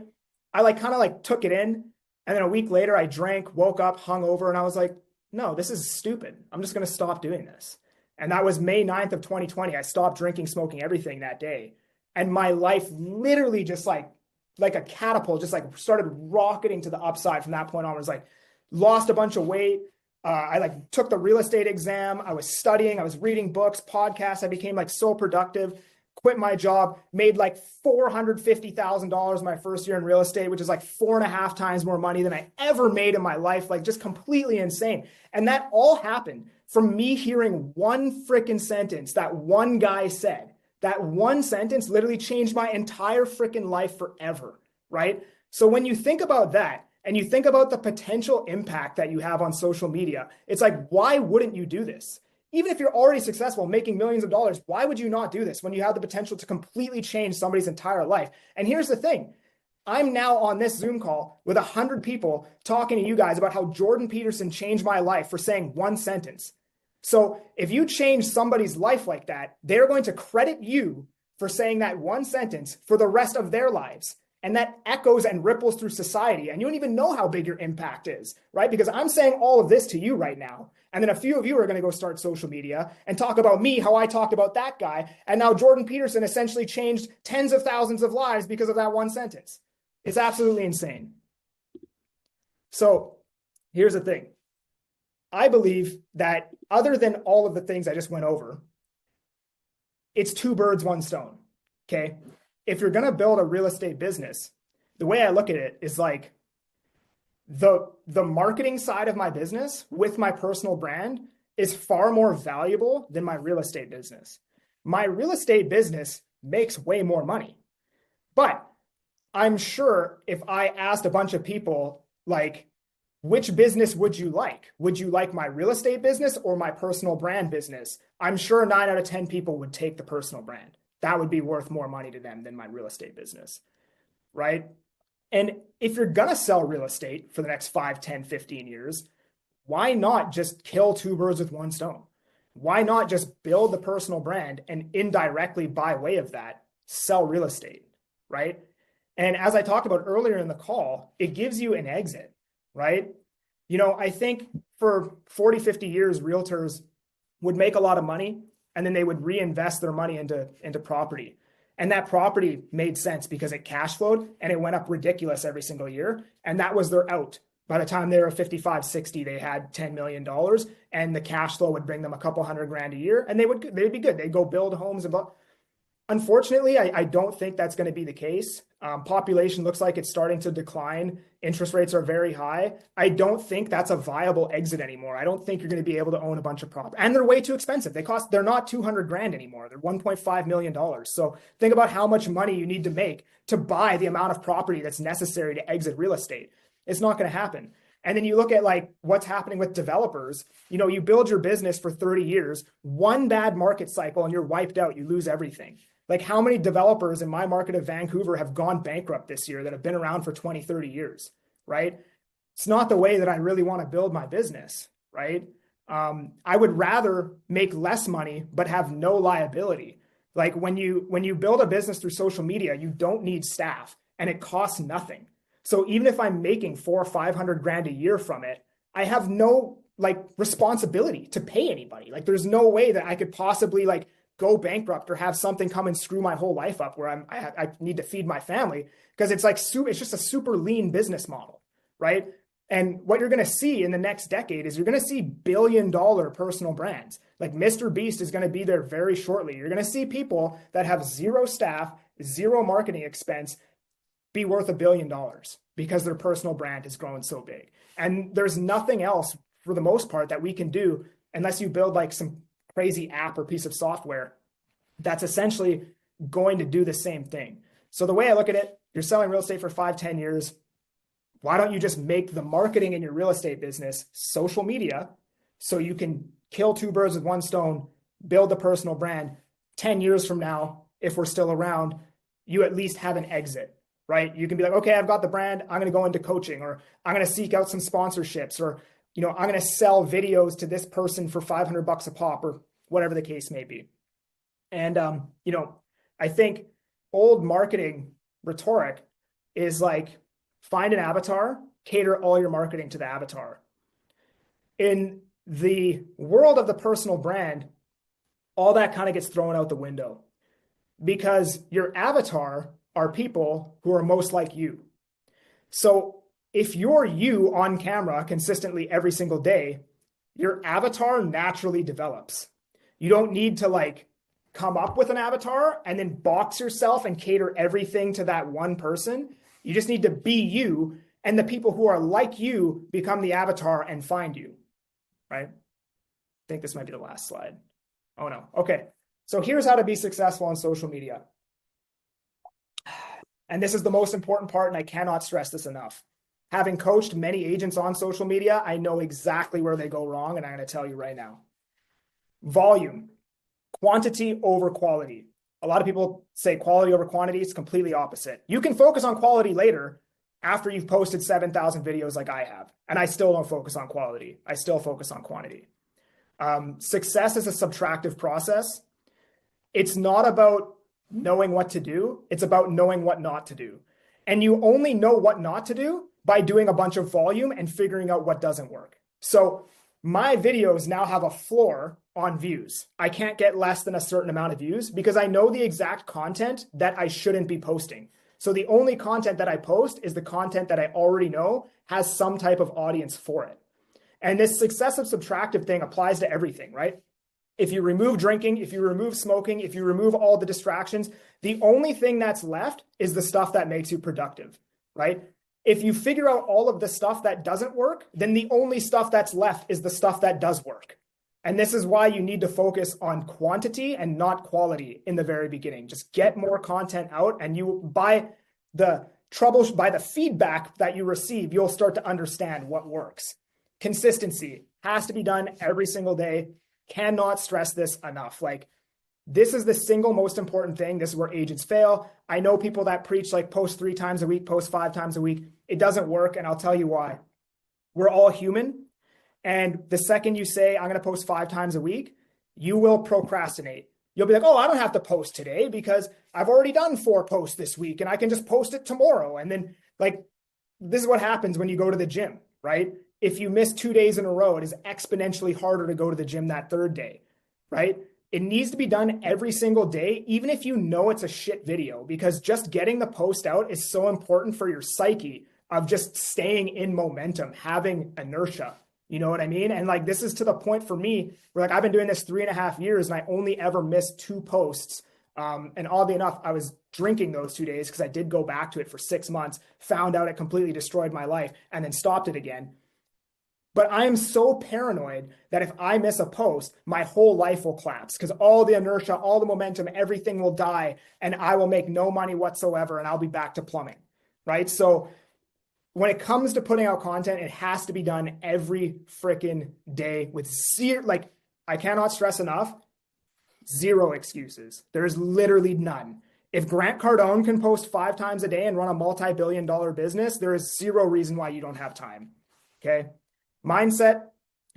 I like kind of like took it in. And then a week later, I drank, woke up, hung over, and I was like, no, this is stupid. I'm just going to stop doing this. And that was May 9th of 2020. I stopped drinking, smoking, everything that day. And my life literally just like a catapult, just like started rocketing to the upside from that point onwards. Like lost a bunch of weight. I like took the real estate exam. I was studying. I was reading books, podcasts. I became like so productive. Quit my job. Made like $450,000 my first year in real estate, which is like 4.5 times more money than I ever made in my life. Like just completely insane. And that all happened from me hearing one freaking sentence that one guy said. That one sentence literally changed my entire freaking life forever, right? So when you think about that, and you think about the potential impact that you have on social media, it's like, why wouldn't you do this? Even if you're already successful, making millions of dollars, why would you not do this when you have the potential to completely change somebody's entire life? And here's the thing. I'm now on this Zoom call with 100 people talking to you guys about how Jordan Peterson changed my life for saying one sentence. So if you change somebody's life like that, they're going to credit you for saying that one sentence for the rest of their lives. And that echoes and ripples through society. And you don't even know how big your impact is, right? Because I'm saying all of this to you right now. And then a few of you are going to go start social media and talk about me, how I talked about that guy. And now Jordan Peterson essentially changed tens of thousands of lives because of that one sentence. It's absolutely insane. So here's the thing. I believe that other than all of the things I just went over, it's 2 birds, 1 stone, okay? If you're going to build a real estate business, the way I look at it is like the marketing side of my business with my personal brand is far more valuable than my real estate business. My real estate business makes way more money. But I'm sure if I asked a bunch of people, like, which business would you like? Would you like my real estate business or my personal brand business? I'm sure 9 out of 10 people would take the personal brand. That would be worth more money to them than my real estate business, right? And if you're going to sell real estate for the next 5, 10, 15 years, why not just kill two birds with one stone? Why not just build the personal brand and indirectly, by way of that, sell real estate, right? And as I talked about earlier in the call, it gives you an exit, right? You know, I think for 40, 50 years, realtors would make a lot of money and then they would reinvest their money into property. And that property made sense because it cash flowed and it went up ridiculous every single year. And that was their out. By the time they were 55, 60, they had $10 million and the cash flow would bring them a couple $100,000 a year and they'd be good. They'd go build homes. Unfortunately, I don't think that's going to be the case. Population looks like it's starting to decline. Interest rates are very high. I don't think that's a viable exit anymore. I don't think you're going to be able to own a bunch of property. And they're way too expensive. They're not $200,000 anymore. They're $1.5 million. So think about how much money you need to make to buy the amount of property that's necessary to exit real estate. It's not going to happen. And then you look at like what's happening with developers. You know, you build your business for 30 years, one bad market cycle and you're wiped out. You lose everything. Like how many developers in my market of Vancouver have gone bankrupt this year that have been around for 20, 30 years, right? It's not the way that I really want to build my business, right? I would rather make less money, but have no liability. Like when you build a business through social media, you don't need staff and it costs nothing. So even if I'm making $400,000 or $500,000 a year from it, I have no like responsibility to pay anybody. Like there's no way that I could possibly like go bankrupt or have something come and screw my whole life up where I need to feed my family because it's like it's just a super lean business model, right? And what you're going to see in the next decade is you're going to see billion-dollar personal brands. Like Mr. Beast is going to be there very shortly. You're going to see people that have zero staff, zero marketing expense be worth $1 billion because their personal brand has grown so big. And there's nothing else for the most part that we can do unless you build like some crazy app or piece of software that's essentially going to do the same thing. So the way I look at it, you're selling real estate for 5, 10 years. Why don't you just make the marketing in your real estate business social media so you can kill two birds with one stone, build a personal brand. 10 years from now, if we're still around, you at least have an exit, right? You can be like, okay, I've got the brand. I'm going to go into coaching, or I'm going to seek out some sponsorships, or you know, I'm going to sell videos to this person for $500 a pop, or whatever the case may be. And, you know, I think old marketing rhetoric is like, find an avatar, cater all your marketing to the avatar. In the world of the personal brand, all that kind of gets thrown out the window because your avatar are people who are most like you. So if you're you on camera consistently every single day, your avatar naturally develops. You don't need to like come up with an avatar and then box yourself and cater everything to that one person. You just need to be you, and the people who are like you become the avatar and find you, right? I think this might be the last slide. Oh no. Okay. So here's how to be successful on social media. And this is the most important part, and I cannot stress this enough. Having coached many agents on social media, I know exactly where they go wrong, and I'm going to tell you right now. Volume, quantity over quality. A lot of people say quality over quantity. It's completely opposite. You can focus on quality later after you've posted 7,000 videos like I have, and I still don't focus on quality. I still focus on quantity. Success is a subtractive process. It's not about knowing what to do. It's about knowing what not to do. And you only know what not to do by doing a bunch of volume and figuring out what doesn't work. So my videos now have a floor on views. I can't get less than a certain amount of views because I know the exact content that I shouldn't be posting. So the only content that I post is the content that I already know has some type of audience for it. And this successive subtractive thing applies to everything, right? If you remove drinking, if you remove smoking, if you remove all the distractions, the only thing that's left is the stuff that makes you productive, right? If you figure out all of the stuff that doesn't work, then the only stuff that's left is the stuff that does work. And this is why you need to focus on quantity and not quality in the very beginning. Just get more content out, and you, by the by the feedback that you receive, you'll start to understand what works. Consistency has to be done every single day. Cannot stress this enough. Like, this is the single most important thing. This is where agents fail. I know people that preach like post 3 times a week, post 5 times a week. It doesn't work. And I'll tell you why. We're all human. And the second you say, I'm going to post 5 times a week, you will procrastinate. You'll be like, oh, I don't have to post today because I've already done 4 posts this week and I can just post it tomorrow. And then, like, this is what happens when you go to the gym, right? If you miss 2 days in a row, it is exponentially harder to go to the gym that 3rd day, right? It needs to be done every single day, even if you know it's a shit video, because just getting the post out is so important for your psyche of just staying in momentum, having inertia. You know what I mean? And like, this is to the point for me where like, I've been doing this 3.5 years and I only ever missed 2 posts. And oddly enough, I was drinking those 2 days because I did go back to it for 6 months, found out it completely destroyed my life, and then stopped it again. But I am so paranoid that if I miss a post, my whole life will collapse because all the inertia, all the momentum, everything will die and I will make no money whatsoever and I'll be back to plumbing, right? So when it comes to putting out content, it has to be done every freaking day with zero, like, I cannot stress enough, 0 excuses. There's literally none. If Grant Cardone can post 5 times a day and run a multi-billion-dollar business, there is 0 reason why you don't have time, okay? Mindset,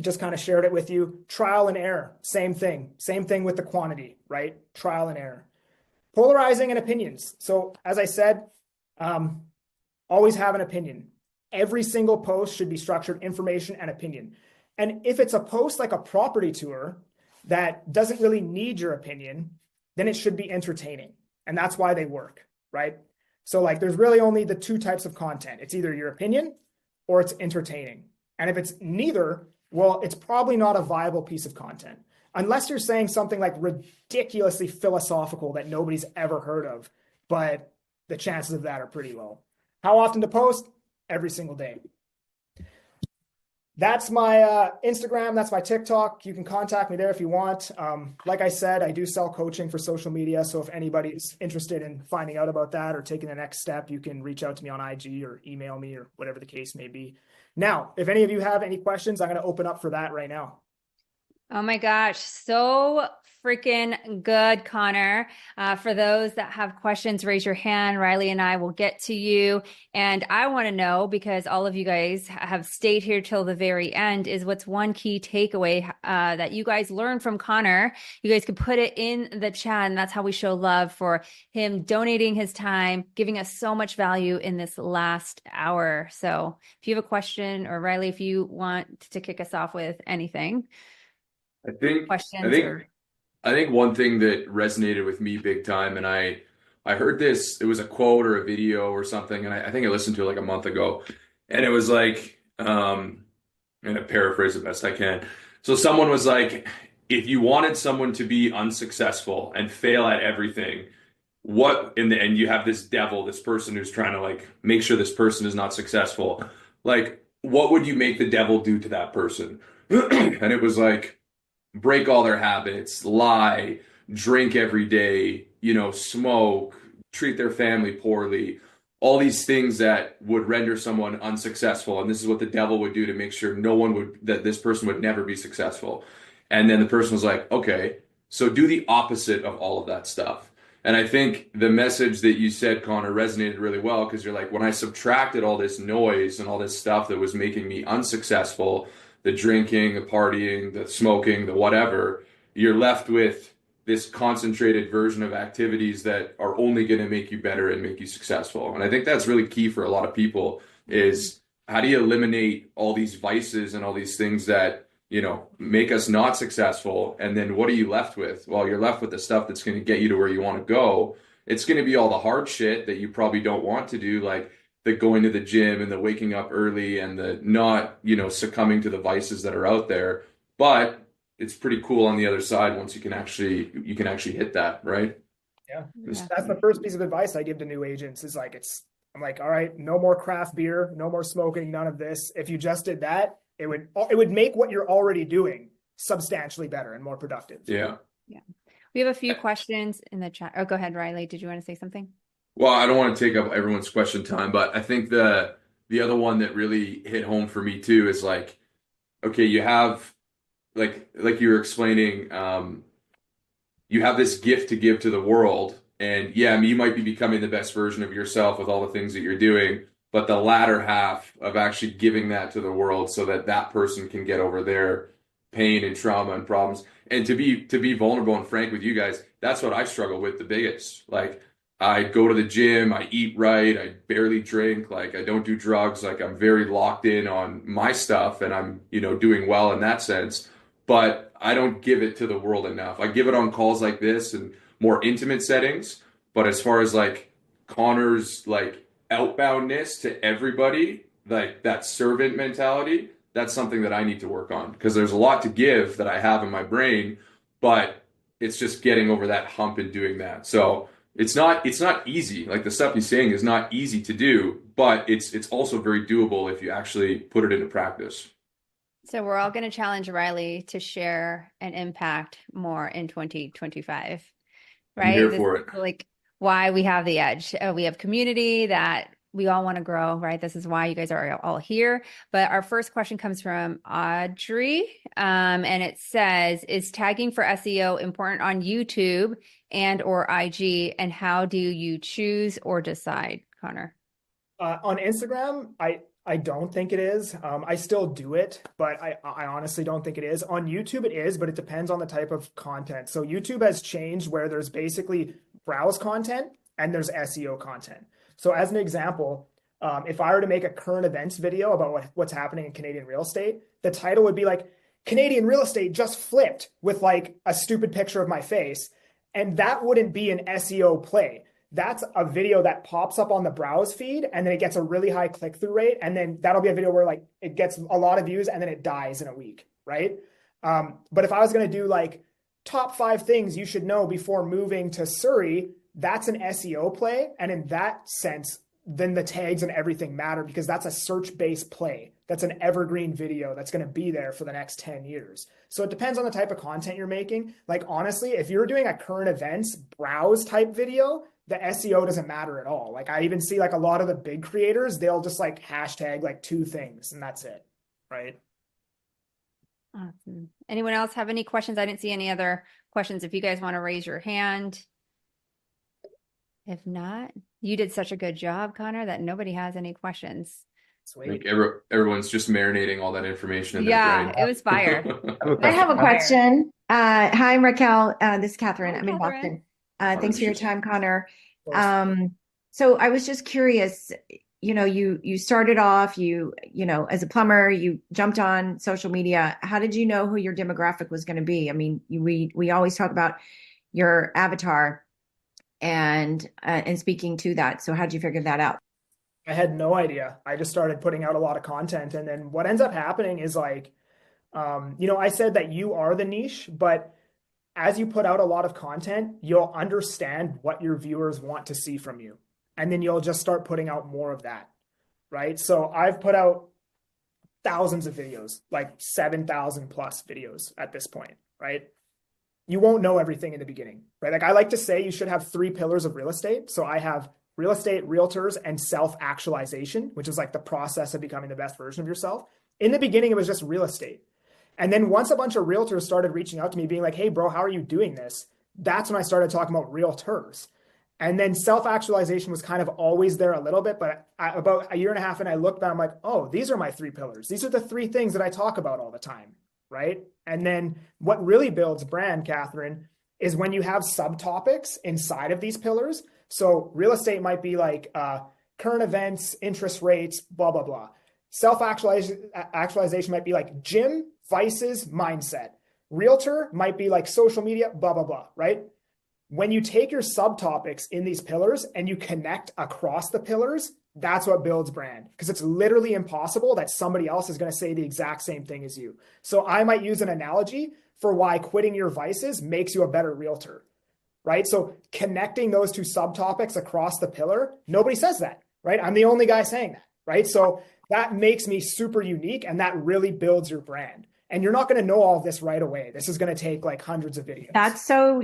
just kind of shared it with you. Trial and error, same thing. Same thing with the quantity, right? Trial and error. Polarizing and opinions. So as I said, always have an opinion. Every single post should be structured information and opinion. And if it's a post like a property tour that doesn't really need your opinion, then it should be entertaining. And that's why they work, right? So like, there's really only the 2 types of content. It's either your opinion or it's entertaining. And if it's neither, well, it's probably not a viable piece of content. Unless you're saying something like ridiculously philosophical that nobody's ever heard of, but the chances of that are pretty low. How often to post? Every single day. That's my Instagram. That's my TikTok. You can contact me there if you want. Like I said, I do sell coaching for social media. So if anybody's interested in finding out about that or taking the next step, you can reach out to me on IG or email me or whatever the case may be. Now, if any of you have any questions, I'm going to open up for that right now. Oh my gosh, so freaking good, Connor. For those that have questions, raise your hand. Riley and I will get to you. And I want to know, because all of you guys have stayed here till the very end, is what's one key takeaway that you guys learned from Connor? You guys could put it in the chat, and that's how we show love for him donating his time, giving us so much value in this last hour. So if you have a question, or Riley, if you want to kick us off with anything. I think Questions I think one thing that resonated with me big time, and I heard this, it was a quote or a video or something, and I think I listened to it like a month ago, and it was like, I'm gonna paraphrase the best I can. So someone was like, if you wanted someone to be unsuccessful and fail at everything, what in the end you have this devil, this person who's trying to like make sure this person is not successful. Like, what would you make the devil do to that person? And it was like, break all their habits, lie, drink every day, smoke, treat their family poorly, all these things that would render someone unsuccessful. And this is what the devil would do to make sure that this person would never be successful. And then the person was like, okay, so do the opposite of all of that stuff. And I think the message that you said, Connor, resonated really well, because you're like, when I subtracted all this noise and all this stuff that was making me unsuccessful, the drinking, the partying, the smoking, the whatever, you're left with this concentrated version of activities that are only going to make you better and make you successful. And I think that's really key for a lot of people, is how do you eliminate all these vices and all these things that, make us not successful? And then what are you left with? Well, you're left with the stuff that's going to get you to where you want to go. It's going to be all the hard shit that you probably don't want to do, like the going to the gym and the waking up early and the not, succumbing to the vices that are out there. But it's pretty cool on the other side once you can actually hit that, right? Yeah. That's the first piece of advice I give to new agents is like, I'm like, all right, no more craft beer, no more smoking, none of this. If you just did that, it would make what you're already doing substantially better and more productive. Yeah. Yeah. We have a few questions in the chat. Oh, go ahead, Riley. Did you want to say something? Well, I don't want to take up everyone's question time, but I think the other one that really hit home for me too is like, okay, you have like you were explaining, you have this gift to give to the world, and yeah, I mean, you might be becoming the best version of yourself with all the things that you're doing, but the latter half of actually giving that to the world so that that person can get over their pain and trauma and problems, and to be vulnerable and frank with you guys, that's what I struggle with the biggest. Like, I go to the gym, I eat right, I barely drink, like I don't do drugs, like I'm very locked in on my stuff, and I'm, doing well in that sense, but I don't give it to the world enough. I give it on calls like this and more intimate settings, but as far as like Connor's like outboundness to everybody, like that servant mentality, that's something that I need to work on because there's a lot to give that I have in my brain, but it's just getting over that hump and doing that. So it's not easy. Like the stuff he's saying is not easy to do, but it's also very doable if you actually put it into practice. So we're all going to challenge Riley to share and impact more in 2025, I'm right? here This for is it. like why we have the edge. We have community that we all want to grow, right? This is why you guys are all here. But our first question comes from Audrey, and it says, "Is tagging for SEO important on YouTube and or IG? And how do you choose or decide, Connor?" On Instagram, I don't think it is. I still do it, but I honestly don't think it is. On YouTube, it is, but it depends on the type of content. So YouTube has changed where there's basically browse content and there's SEO content. So as an example, if I were to make a current events video about what's happening in Canadian real estate, the title would be like, Canadian real estate just flipped with like a stupid picture of my face. And that wouldn't be an SEO play. That's a video that pops up on the browse feed and then it gets a really high click-through rate. And then that'll be a video where like it gets a lot of views and then it dies in a week, right? But if I was going to do like top 5 things you should know before moving to Surrey, that's an SEO play. And in that sense, then the tags and everything matter because that's a search-based play. That's an evergreen video that's going to be there for the next 10 years. So it depends on the type of content you're making. Like honestly, if you're doing a current events browse type video, the SEO doesn't matter at all. Like I even see like a lot of the big creators, they'll just like hashtag like 2 things and that's it. Right. Awesome. Anyone else have any questions? I didn't see any other questions. If you guys want to raise your hand. If not, you did such a good job, Connor, that nobody has any questions. I think everyone's just marinating all that information in their Yeah, brain. it was fire. I have a question. Hi, Raquel. This is Catherine. Hi, I'm in Catherine. Boston. Thanks for your time, Connor. Cool. So I was just curious, you started off, as a plumber, you jumped on social media. How did you know who your demographic was going to be? I mean, we always talk about your avatar and speaking to that. So how did you figure that out? I had no idea. I just started putting out a lot of content. And then what ends up happening is like, I said that you are the niche, but as you put out a lot of content, you'll understand what your viewers want to see from you. And then you'll just start putting out more of that, right? So I've put out thousands of videos, like 7,000 plus videos at this point, right? You won't know everything in the beginning, right? Like I like to say you should have 3 pillars of real estate. So I have real estate, realtors, and self-actualization, which is like the process of becoming the best version of yourself. In the beginning, it was just real estate. And then once a bunch of realtors started reaching out to me being like, hey, bro, how are you doing this? That's when I started talking about realtors. And then self-actualization was kind of always there a little bit, but about a year and a half in, I looked back, I'm like, oh, these are my 3 pillars. These are the 3 things that I talk about all the time, right? And then what really builds brand, Catherine, is when you have subtopics inside of these pillars. So real estate might be like current events, interest rates, blah, blah, blah. Self-actualization might be like gym, vices, mindset. Realtor might be like social media, blah, blah, blah, right? When you take your subtopics in these pillars and you connect across the pillars, that's what builds brand, because it's literally impossible that somebody else is going to say the exact same thing as you. So I might use an analogy for why quitting your vices makes you a better realtor, right? So connecting those 2 subtopics across the pillar, nobody says that, right? I'm the only guy saying that, right? So that makes me super unique and that really builds your brand. And you're not going to know all of this right away. This is going to take like hundreds of videos. That's so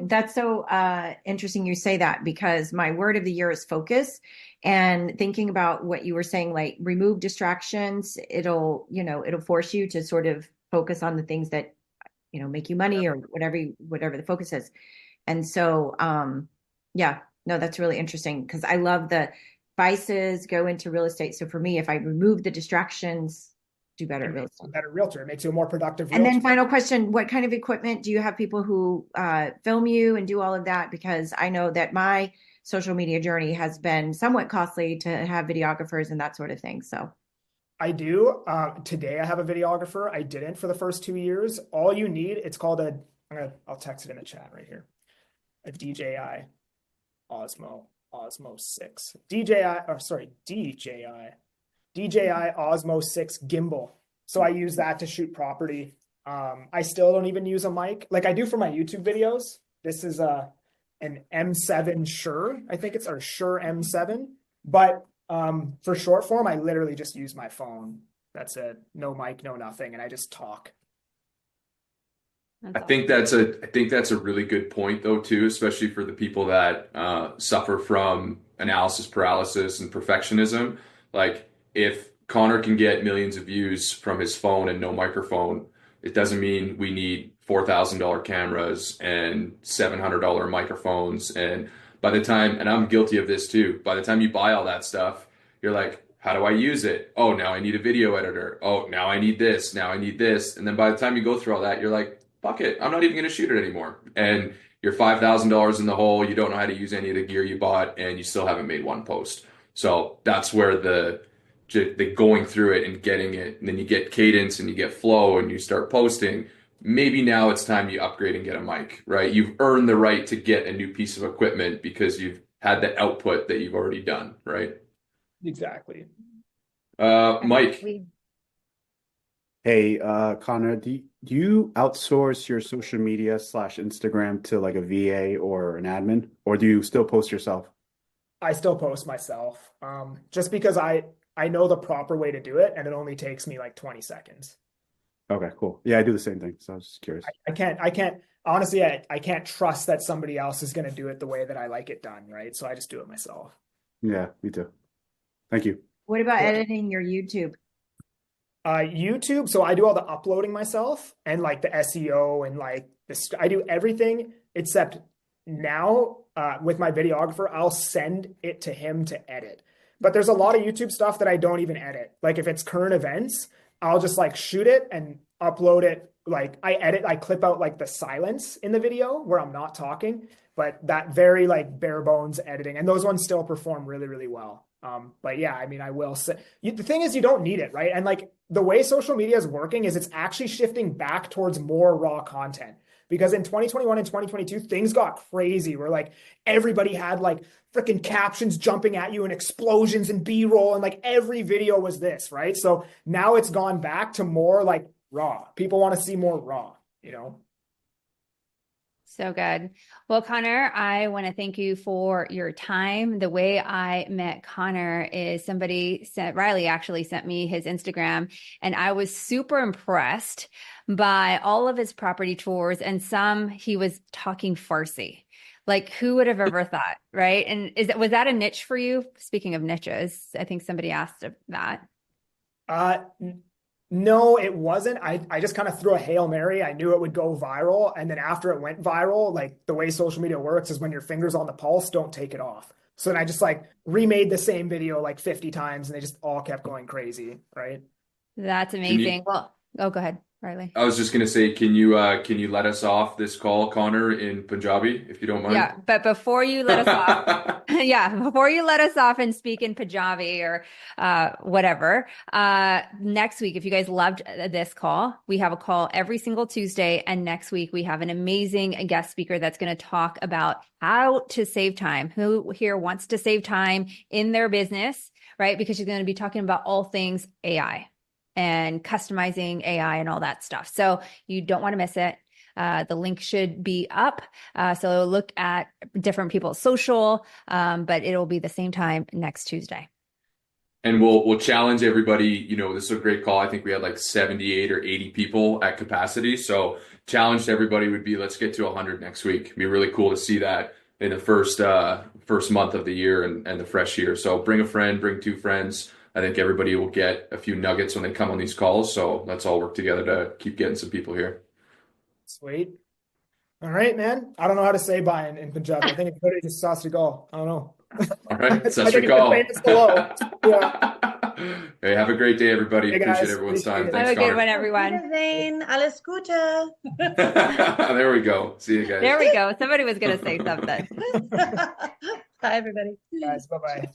interesting you say that, because my word of the year is focus. And thinking about what you were saying, like remove distractions, it'll force you to sort of focus on the things that, make you money or whatever the focus is. And so, yeah, no, that's really interesting, because I love the vices go into real estate. So for me, if I remove the distractions, do better at real estate. A better realtor. It makes you a more productive realtor. And then final question, what kind of equipment do you have? People who film you and do all of that? Because I know that my social media journey has been somewhat costly to have videographers and that sort of thing. So I do. Today I have a videographer. I didn't for the first 2 years. All you need, it's called I'll text it in the chat right here. A DJI Osmo 6. DJI Osmo 6 gimbal. So I use that to shoot property. I still don't even use a mic like I do for my YouTube videos. This is an M7 Shure, I think it's, or Shure M7. But for short form, I literally just use my phone. That's it. No mic, no nothing, and I just talk. I think that's a really good point though too, especially for the people that suffer from analysis paralysis and perfectionism. Like if Connor can get millions of views from his phone and no microphone, it doesn't mean we need $4,000 cameras and $700 microphones. And by the time, and I'm guilty of this too, by the time you buy all that stuff, you're like, how do I use it? Oh, now I need a video editor. Oh, now I need this. Now I need this. And then by the time you go through all that, you're like, fuck it, I'm not even going to shoot it anymore. And you're $5,000 in the hole. You don't know how to use any of the gear you bought, and you still haven't made one post. So that's where the going through it and getting it, and then you get cadence and you get flow and you start posting. Maybe now it's time you upgrade and get a mic, right? You've earned the right to get a new piece of equipment because you've had the output that you've already done, right? Exactly. Mike. Hey, Connor, do you outsource your social media / Instagram to like a VA or an admin, or do you still post yourself? I still post myself, just because I know the proper way to do it, and it only takes me like 20 seconds. Okay, cool. Yeah, I do the same thing. So I was just curious. I can't honestly, I can't trust that somebody else is going to do it the way that I like it done, right? So I just do it myself. Yeah, me too. Thank you. What about editing your YouTube? YouTube, so I do all the uploading myself and like the SEO and like this. I do everything except now with my videographer, I'll send it to him to edit. But there's a lot of YouTube stuff that I don't even edit. Like if it's current events, I'll just like shoot it and upload it. Like I clip out like the silence in the video where I'm not talking, but that very like bare bones editing, and those ones still perform really, really well. But yeah, I mean, I will say the thing is you don't need it, right? And like the way social media is working is it's actually shifting back towards more raw content, because in 2021 and 2022, things got crazy where like everybody had like freaking captions jumping at you and explosions and B-roll, and like every video was this, right? So now it's gone back to more like raw. People want to see more raw, you know? So good. Well, Connor, I want to thank you for your time. The way I met Connor is Riley actually sent me his Instagram, and I was super impressed by all of his property tours, and he was talking Farsi. Like who would have ever thought, right? And was that a niche for you? Speaking of niches, I think somebody asked that. No, it wasn't. I just kind of threw a Hail Mary. I knew it would go viral. And then after it went viral, like the way social media works is when your finger's on the pulse, don't take it off. So then I just like remade the same video like 50 times and they just all kept going crazy. Right. That's amazing. Well, go ahead, Riley. I was just going to say, can you let us off this call, Connor, in Punjabi, if you don't mind? Yeah, but before you let us off, before you let us off and speak in Punjabi or whatever, next week, if you guys loved this call, we have a call every single Tuesday, and next week we have an amazing guest speaker that's going to talk about how to save time. Who here wants to save time in their business, right? Because she's going to be talking about all things AI and customizing AI and all that stuff. So you don't want to miss it. The link should be up. So look at different people's social, but it'll be the same time next Tuesday. And we'll challenge everybody. You know, this is a great call. I think we had like 78 or 80 people at capacity. So challenge to everybody would be, let's get to 100 next week. It'd be really cool to see that in the first month of the year and the fresh year. So bring a friend, bring two friends. I think everybody will get a few nuggets when they come on these calls. So let's all work together to keep getting some people here. Sweet. All right, man. I don't know how to say bye in Punjabi. I think it's better just sas sri. I don't know. All right, I Sasha think call. it's hello. Yeah. Hey, have a great day, everybody. Hey, guys. Appreciate everyone's time. Appreciate it. Thanks, Have a good Connor. one, everyone. Wiedersehen. Alles Gute. There we go. See you guys. There we go. Somebody was going to say something. Bye, everybody. Guys, bye-bye.